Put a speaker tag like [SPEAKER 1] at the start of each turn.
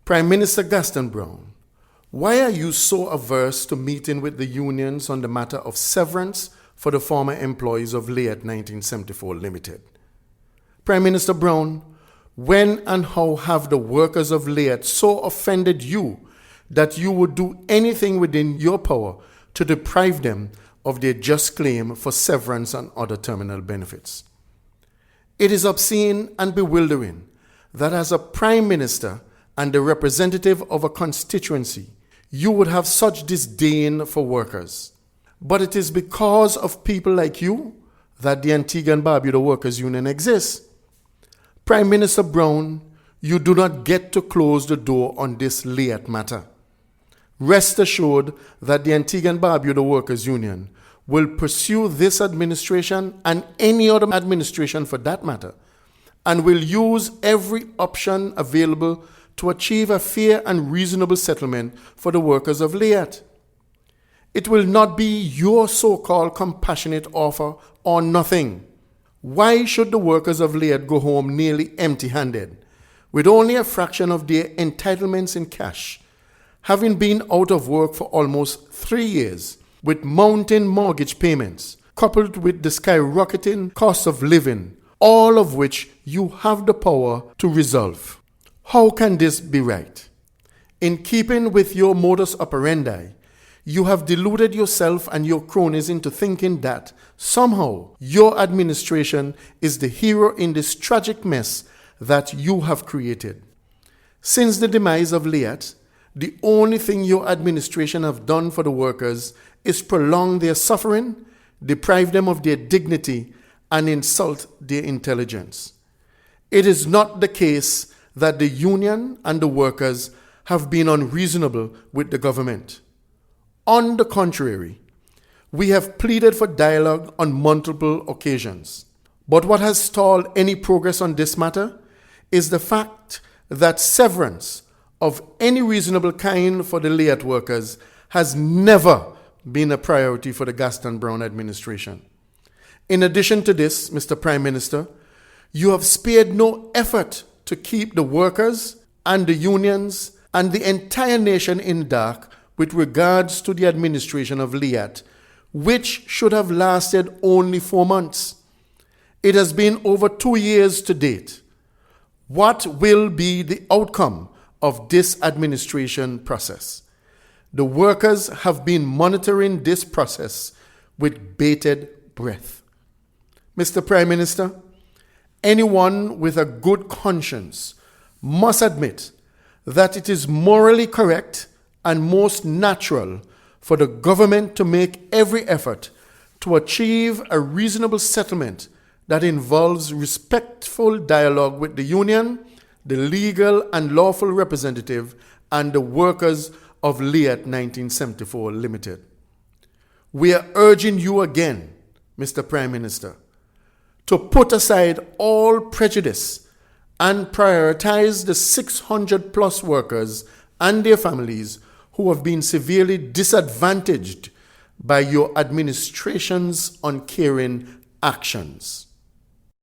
[SPEAKER 1] Prime Minister Gaston Browne, why are you so averse to meeting with the unions on the matter of severance for the former employees of LIAT 1974 Limited? Prime Minister Browne, when and how have the workers of LIAT so offended you that you would do anything within your power to deprive them of their just claim for severance and other terminal benefits? It is obscene and bewildering that as a Prime Minister and the representative of a constituency, you would have such disdain for workers. But it is because of people like you that the Antigua and Barbuda Workers Union exists. Prime Minister Browne, you do not get to close the door on this LIAT matter. Rest assured that the Antigua and Barbuda Workers Union will pursue this administration and any other administration for that matter, and will use every option available to achieve a fair and reasonable settlement for the workers of LIAT. It will not be your so-called compassionate offer or nothing. Why should the workers of LIAT go home nearly empty-handed, with only a fraction of their entitlements in cash, having been out of work for almost 3 years, with mounting mortgage payments, coupled with the skyrocketing cost of living, all of which you have the power to resolve? How can this be right? In keeping with your modus operandi, you have deluded yourself and your cronies into thinking that somehow your administration is the hero in this tragic mess that you have created. Since the demise of LIAT, the only thing your administration have done for the workers is prolong their suffering, deprive them of their dignity, and insult their intelligence. It is not the case that the union and the workers have been unreasonable with the government. On the contrary, we have pleaded for dialogue on multiple occasions. But what has stalled any progress on this matter is the fact that severance of any reasonable kind for the LIAT workers has never been a priority for the Gaston Browne administration. In addition to this, Mr. Prime Minister, you have spared no effort to keep the workers and the unions and the entire nation in the dark with regards to the administration of LIAT, which should have lasted only 4 months. It has been over 2 years to date. What will be the outcome of this administration process? The workers have been monitoring this process with bated breath. Mr. Prime Minister, anyone with a good conscience must admit that it is morally correct and most natural for the government to make every effort to achieve a reasonable settlement that involves respectful dialogue with the union, the legal and lawful representative, and the workers of LIAT 1974 Limited. We are urging you again, Mr. Prime Minister, to put aside all prejudice and prioritize the 600 plus workers and their families who have been severely disadvantaged by your administration's uncaring actions.